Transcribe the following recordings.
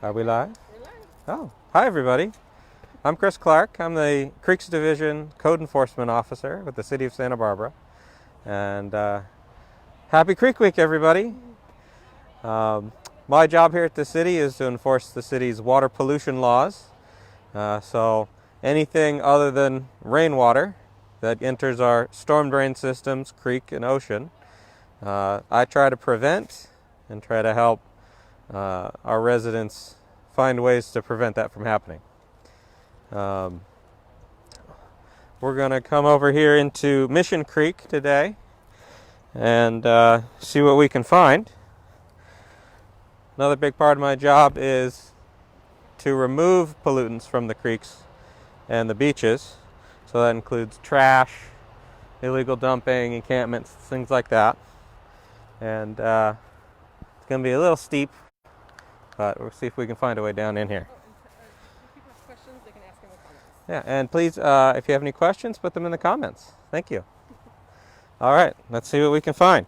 Are we live? We're live. Oh, hi everybody. I'm Chris Clark. I'm the Creeks Division Code Enforcement Officer with the City of Santa Barbara. And happy Creek Week, everybody. My job here at the city is to enforce the city's water pollution laws. So anything other than rainwater that enters our storm drain systems, creek, and ocean, I try to prevent and try to help our residents find ways to prevent that from happening. We're going to come over here into Mission Creek today and see what we can find. Another big part of my job is to remove pollutants from the creeks and the beaches. So that includes trash, illegal dumping, encampments, things like that. And it's going to be a little steep, but we'll see if we can find a way down in here. If people have questions, they can ask in the comments. Yeah, and please, if you have any questions, put them in the comments. Thank you. All right, let's see what we can find.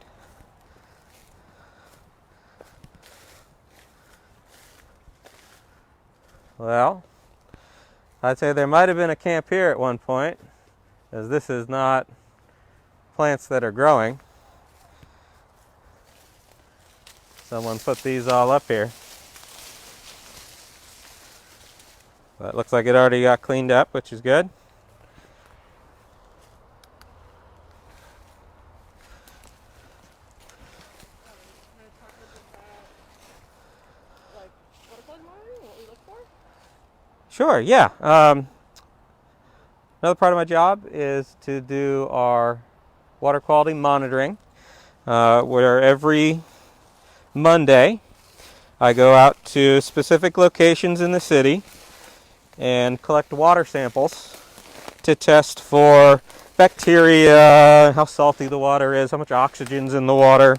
Well, I'd say there might have been a camp here at one point, as this is not plants that are growing. Someone put these all up here. But it looks like it already got cleaned up, which is good. Want to talk a bit about like water quality monitoring and what we look for? Sure, yeah. Another part of my job is to do our water quality monitoring, where every Monday I go out to specific locations in the city and collect water samples to test for bacteria, how salty the water is, how much oxygen's in the water,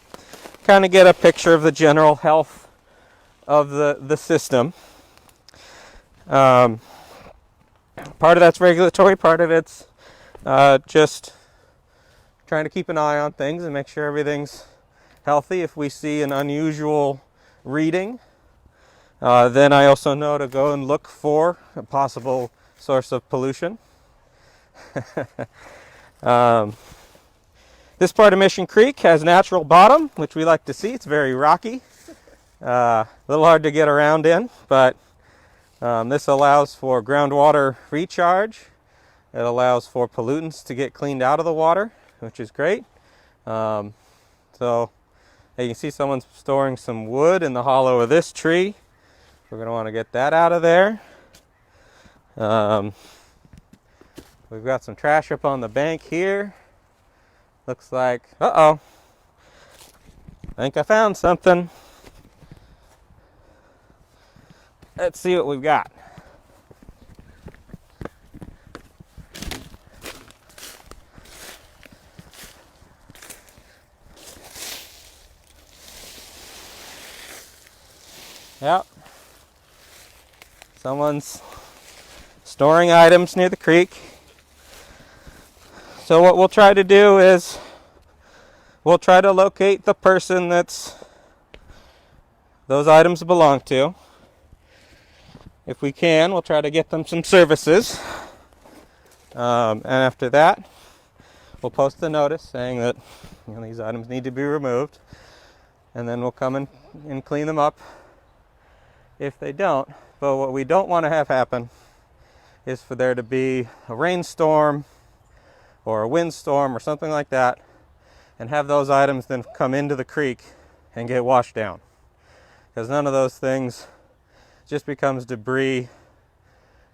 kind of get a picture of the general health of the system. Part of that's regulatory, part of it's just trying to keep an eye on things and make sure everything's healthy. If we see an unusual reading, then I also know to go and look for a possible source of pollution. This part of Mission Creek has natural bottom, which we like to see. It's very rocky, a little hard to get around in, but this allows for groundwater recharge. It allows for pollutants to get cleaned out of the water, which is great. So you can see someone's storing some wood in the hollow of this tree. We're going to want to get that out of there. We've got some trash up on the bank here. Looks like, I think I found something. Let's see what we've got. Yep. Someone's storing items near the creek. So what we'll try to do is we'll try to locate the person that's those items belong to. If we can, we'll try to get them some services. And after that, we'll post a notice saying that these items need to be removed. And then we'll come in and clean them up if they don't. But what we don't want to have happen is for there to be a rainstorm or a windstorm or something like that, and have those items then come into the creek and get washed down. Because none of those things just becomes debris.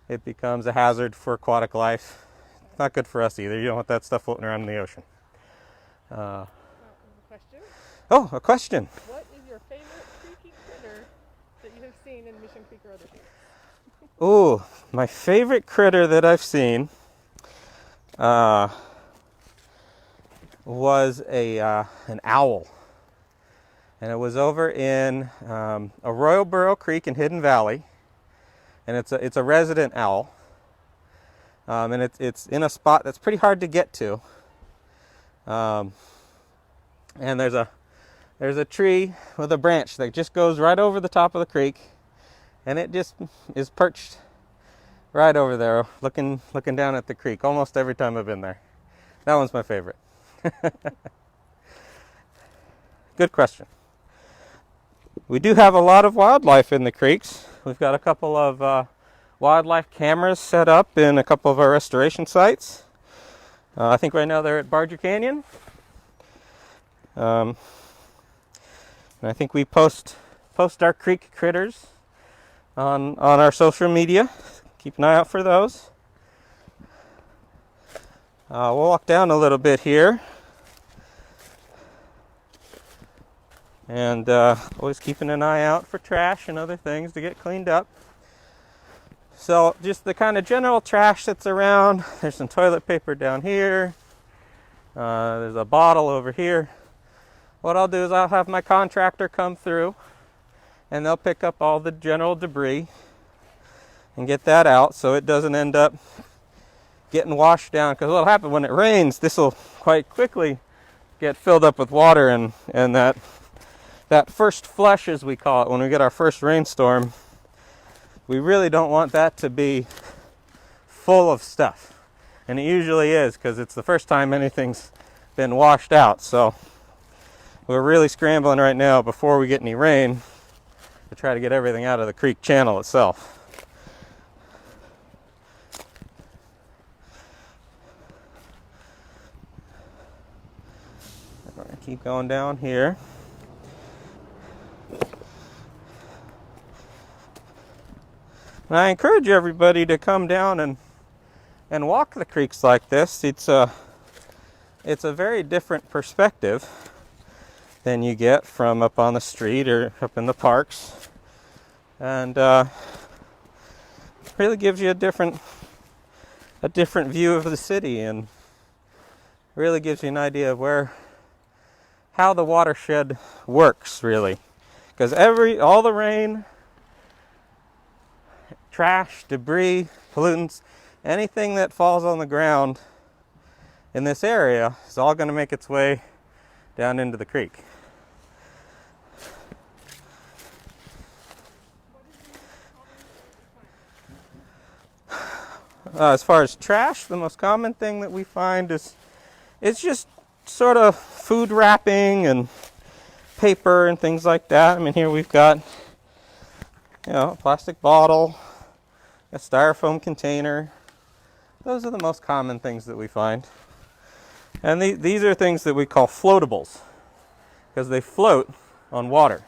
It becomes a hazard for aquatic life. It's not good for us either. You don't want that stuff floating around in the ocean. A question? Oh, a question. What is your favorite creaky critter that you have seen in Mission Creek or other creeks? Ooh, my favorite critter that I've seen was an owl. And it was over in Arroyo Burro Creek in Hidden Valley. And it's a resident owl. And it's in a spot that's pretty hard to get to. And there's a tree with a branch that just goes right over the top of the creek. And it just is perched right over there, looking down at the creek almost every time I've been there. That one's my favorite. Good question. We do have a lot of wildlife in the creeks. We've got a couple of wildlife cameras set up in a couple of our restoration sites. I think right now they're at Barger Canyon. And I think we post our creek critters on our social media. Keep an eye out for those. We'll walk down a little bit here. And always keeping an eye out for trash and other things to get cleaned up. So just the kind of general trash that's around. There's some toilet paper down here. There's a bottle over here. What I'll do is I'll have my contractor come through and they'll pick up all the general debris and get that out so it doesn't end up getting washed down. Because what'll happen when it rains, this will quite quickly get filled up with water, and that first flush, as we call it, when we get our first rainstorm, we really don't want that to be full of stuff. And it usually is, because it's the first time anything's been washed out. So we're really scrambling right now before we get any rain to try to get everything out of the creek channel itself. We're going to keep going down here. And I encourage everybody to come down and walk the creeks like this. It's a very different perspective than you get from up on the street or up in the parks, and really gives you a different view of the city, and really gives you an idea of how the watershed works, really, because all the rain, trash, debris, pollutants, anything that falls on the ground in this area is all going to make its way down into the creek. As far as trash, the most common thing that we find is it's just sort of food wrapping and paper and things like that. I mean, here we've got, a plastic bottle, a styrofoam container. Those are the most common things that we find. And these are things that we call floatables, because they float on water.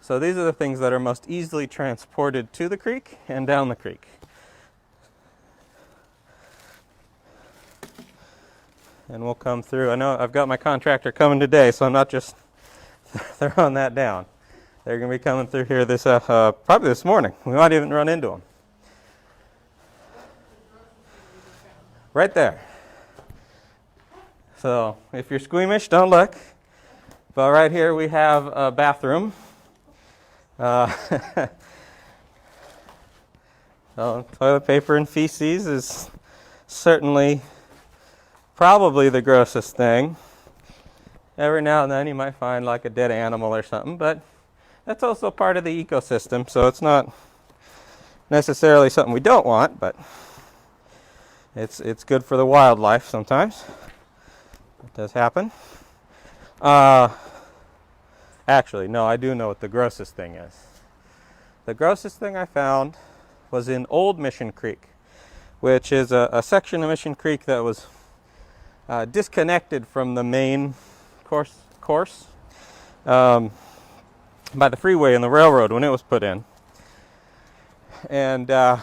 So these are the things that are most easily transported to the creek and down the creek. And we'll come through. I know I've got my contractor coming today, so I'm not just throwing that down. They're going to be coming through here probably this morning. We might even run into them. Right there. So if you're squeamish, don't look. But right here we have a bathroom. So toilet paper and feces is certainly probably the grossest thing. Every now and then you might find like a dead animal or something, but that's also part of the ecosystem, so it's not necessarily something we don't want, but it's good for the wildlife sometimes. It does happen. Actually, no, I do know what the grossest thing is. The grossest thing I found was in Old Mission Creek, which is a section of Mission Creek that was disconnected from the main course by the freeway and the railroad when it was put in. And a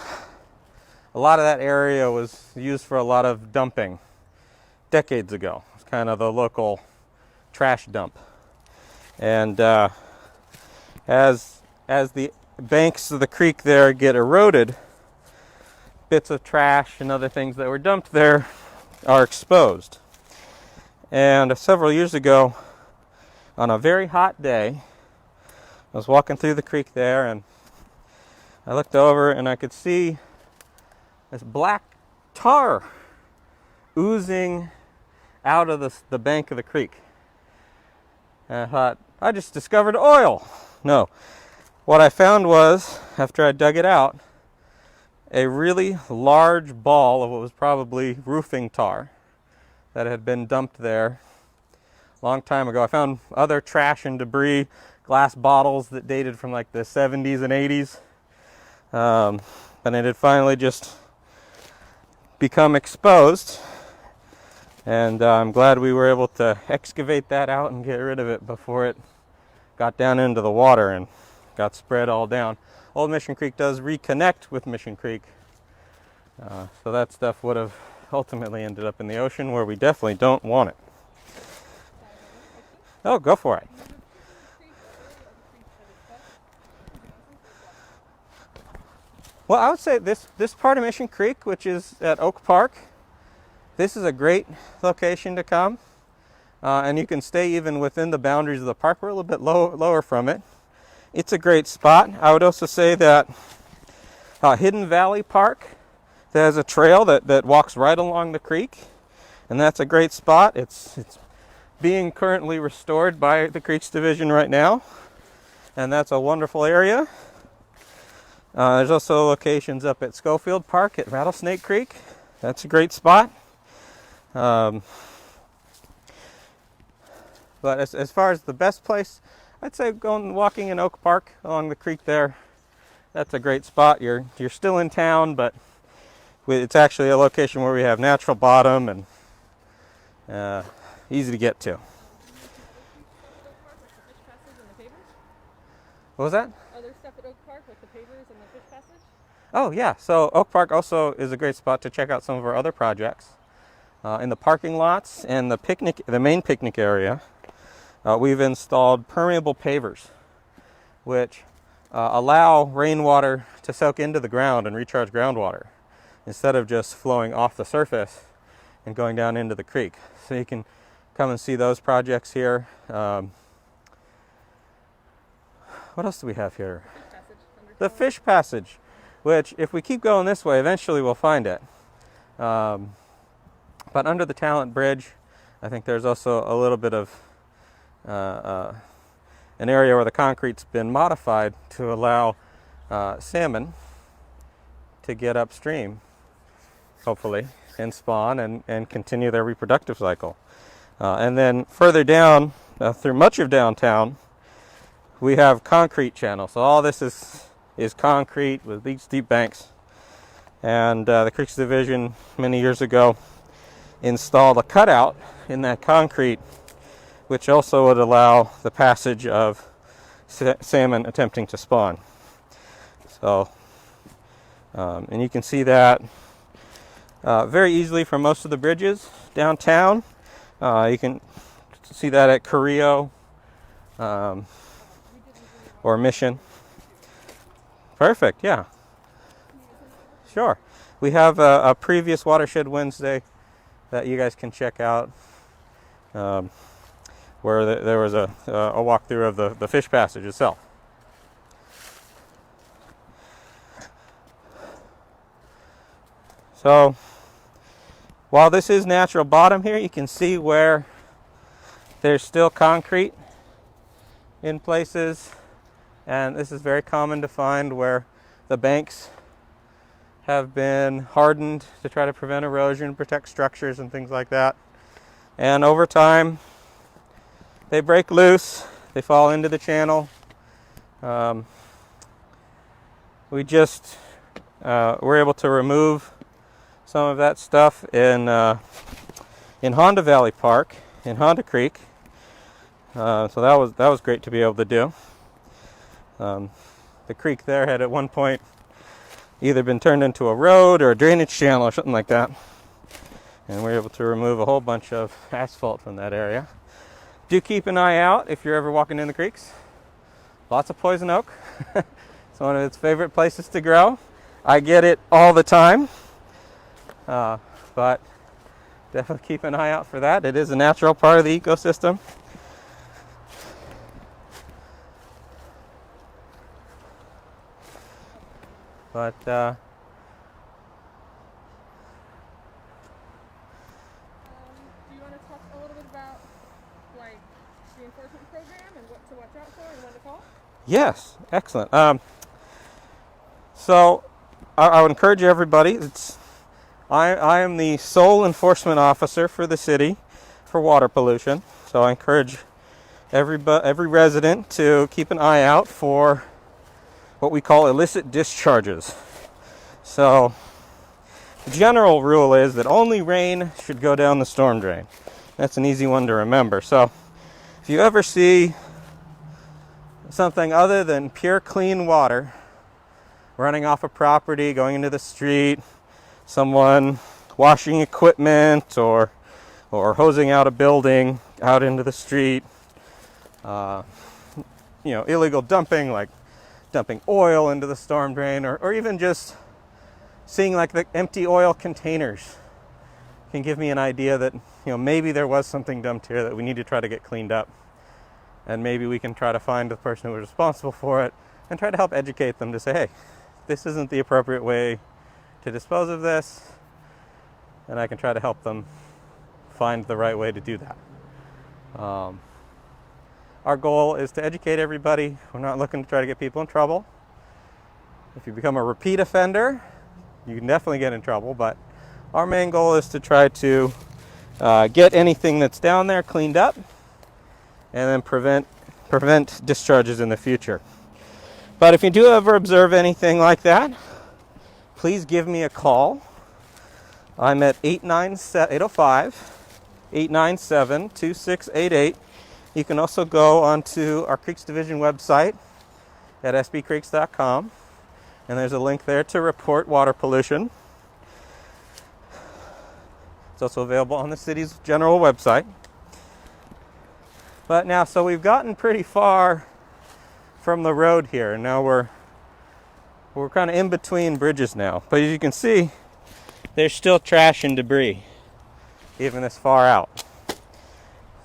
lot of that area was used for a lot of dumping decades ago. It's kind of the local trash dump. And as the banks of the creek there get eroded, bits of trash and other things that were dumped there are exposed. And several years ago, on a very hot day, I was walking through the creek there, and I looked over and I could see this black tar oozing out of the bank of the creek. And I thought, I just discovered oil. No. What I found was after I dug it out, a really large ball of what was probably roofing tar that had been dumped there a long time ago. I found other trash and debris, glass bottles that dated from like the 70s and 80s. And it had finally just become exposed. And I'm glad we were able to excavate that out and get rid of it before it got down into the water and got spread all down. Old Mission Creek does reconnect with Mission Creek. So that stuff would have ultimately ended up in the ocean, where we definitely don't want it. Oh, go for it. Well, I would say this part of Mission Creek, which is at Oak Park, this is a great location to come. And you can stay even within the boundaries of the park. We're a little bit lower from it. It's a great spot. I would also say that Hidden Valley Park, there's a trail that walks right along the creek, and that's a great spot. It's being currently restored by the Creeks Division right now, and that's a wonderful area. There's also locations up at Schofield Park at Rattlesnake Creek. That's a great spot. But as far as the best place, I'd say going walking in Oak Park along the creek there. That's a great spot. You're still in town, but it's actually a location where we have natural bottom and easy to get to. What was that? Other stuff at Oak Park, like the pavers and the fish passage? Oh yeah, so Oak Park also is a great spot to check out some of our other projects. In the parking lots and the main picnic area, we've installed permeable pavers, which allow rainwater to soak into the ground and recharge groundwater, instead of just flowing off the surface and going down into the creek. So you can come and see those projects here. What else do we have here? The fish passage, which if we keep going this way, eventually we'll find it. But under the Talent Bridge, I think there's also a little bit of an area where the concrete's been modified to allow salmon to get upstream, hopefully, and spawn and continue their reproductive cycle. And then further down, through much of downtown, we have concrete channels. So all this is concrete with these steep banks. And the Creeks Division many years ago installed a cutout in that concrete, which also would allow the passage of salmon attempting to spawn. So, and you can see that very easily from most of the bridges downtown. You can see that at Carrillo or Mission. Perfect, yeah. Sure. We have a previous Watershed Wednesday that you guys can check out, where there was a walkthrough of the fish passage itself. So while this is natural bottom here, you can see where there's still concrete in places, and this is very common to find where the banks have been hardened to try to prevent erosion, protect structures and things like that. And over time, they break loose, they fall into the channel. We just were able to remove some of that stuff in Honda Valley Park, in Honda Creek. So that was great to be able to do. The creek there had at one point either been turned into a road or a drainage channel or something like that. And we were able to remove a whole bunch of asphalt from that area. Do keep an eye out if you're ever walking in the creeks. Lots of poison oak. It's one of its favorite places to grow. I get it all the time. But definitely keep an eye out for that. It is a natural part of the ecosystem. But Do you want to talk a little bit about like the enforcement program and what to watch out for and when to call? yes, excellent. So I would encourage everybody. I am the sole enforcement officer for the city for water pollution. So I encourage every resident to keep an eye out for what we call illicit discharges. So the general rule is that only rain should go down the storm drain. That's an easy one to remember. So if you ever see something other than pure clean water running off a property, going into the street, someone washing equipment or hosing out a building out into the street, illegal dumping, like dumping oil into the storm drain, or even just seeing like the empty oil containers can give me an idea that maybe there was something dumped here that we need to try to get cleaned up, and maybe we can try to find the person who was responsible for it and try to help educate them to say, hey, this isn't the appropriate way to dispose of this, and I can try to help them find the right way to do that. Our goal is to educate everybody. We're not looking to try to get people in trouble. If you become a repeat offender, you can definitely get in trouble, but our main goal is to try to get anything that's down there cleaned up and then prevent discharges in the future. But if you do ever observe anything like that, please give me a call. I'm at 805-897-2688. You can also go onto our Creeks Division website at sbcreeks.com, and there's a link there to report water pollution. It's also available on the city's general website. But now, so we've gotten pretty far from the road here, and now we're kind of in between bridges now. But as you can see, there's still trash and debris even this far out.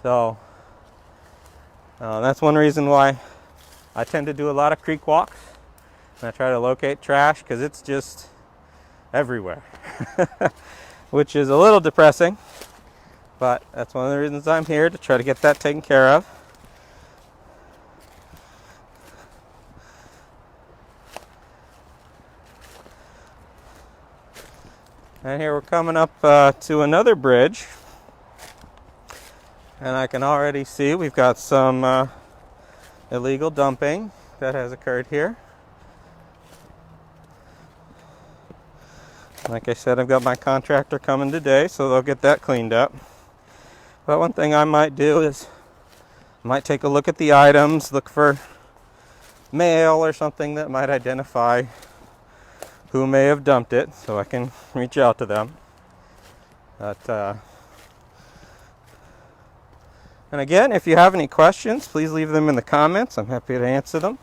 So that's one reason why I tend to do a lot of creek walks, and I try to locate trash because it's just everywhere, which is a little depressing, but that's one of the reasons I'm here, to try to get that taken care of. And here we're coming up to another bridge, and I can already see we've got some illegal dumping that has occurred here. Like I said, I've got my contractor coming today, so they'll get that cleaned up. But one thing I might do is I might take a look at the items, look for mail or something that might identify who may have dumped it, so I can reach out to them. And again, if you have any questions, please leave them in the comments. I'm happy to answer them.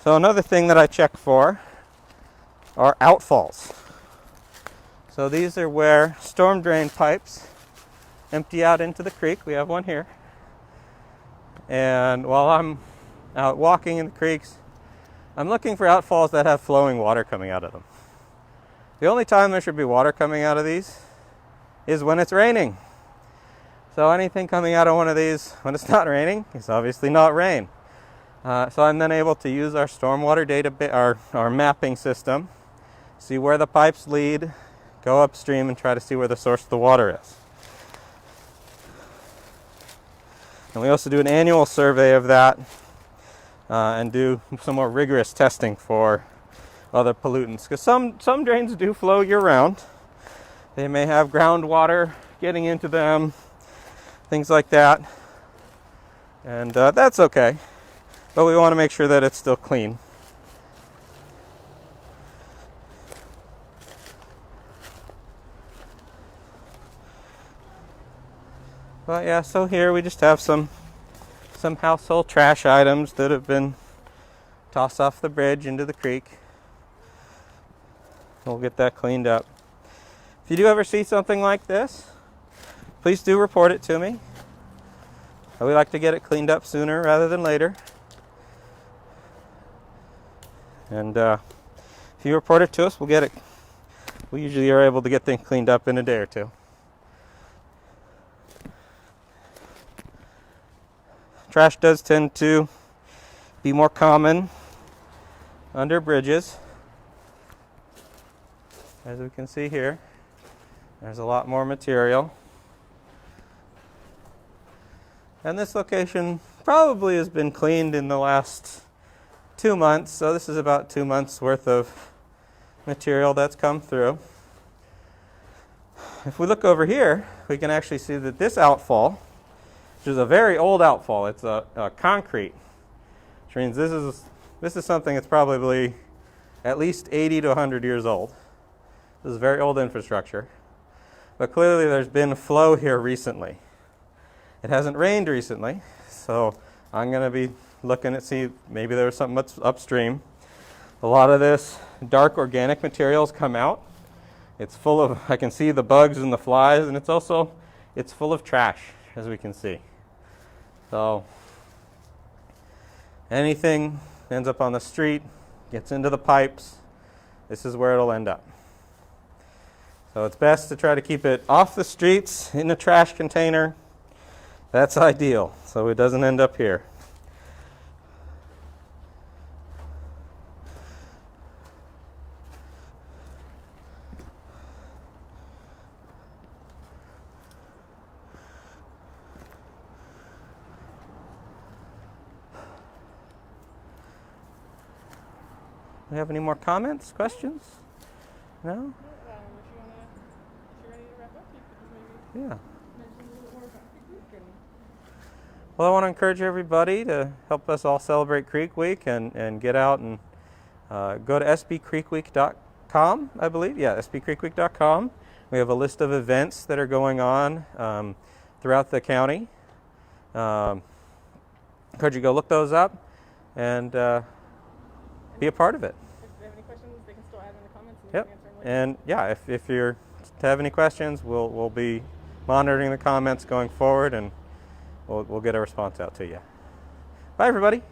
So another thing that I check for are outfalls. So these are where storm drain pipes empty out into the creek. We have one here. And while I'm out walking in the creeks, I'm looking for outfalls that have flowing water coming out of them. The only time there should be water coming out of these is when it's raining. So anything coming out of one of these when it's not raining is obviously not rain. So I'm then able to use our stormwater our mapping system, see where the pipes lead, go upstream and try to see where the source of the water is. And we also do an annual survey of that and do some more rigorous testing for other pollutants. Because some drains do flow year-round. They may have groundwater getting into them, things like that. And that's okay. But we want to make sure that it's still clean. But yeah, so here we just have some household trash items that have been tossed off the bridge into the creek. We'll get that cleaned up. If you do ever see something like this, please do report it to me. We like to get it cleaned up sooner rather than later. And if you report it to us, we'll get it. We usually are able to get things cleaned up in a day or two. Trash does tend to be more common under bridges. As we can see here, there's a lot more material. And this location probably has been cleaned in the last 2 months, so this is about 2 months worth of material that's come through. If we look over here, we can actually see that this outfall, which is a very old outfall, it's a concrete, which means this is something that's probably at least 80 to 100 years old. This is very old infrastructure. But clearly there's been flow here recently. It hasn't rained recently, so I'm going to be looking to see maybe there was something upstream. A lot of this dark organic materials come out. It's full of, I can see the bugs and the flies, and it's full of trash, as we can see. So anything ends up on the street, gets into the pipes, this is where it'll end up. So it's best to try to keep it off the streets in a trash container. That's ideal, so it doesn't end up here. Do you have any more comments, questions? No? If you're ready to wrap up, you could maybe Yeah. mention a little more about Creek Week and Well, I want to encourage everybody to help us all celebrate Creek Week and get out and go to sbcreekweek.com, I believe. Yeah, sbcreekweek.com. We have a list of events that are going on throughout the county. Encourage you to go look those up and be a part of it. if they have any questions, they can still add in the comments and Yep. we can answer them later. And yeah, if you're to have any questions, we'll be monitoring the comments going forward, and we'll get a response out to you. Bye, everybody.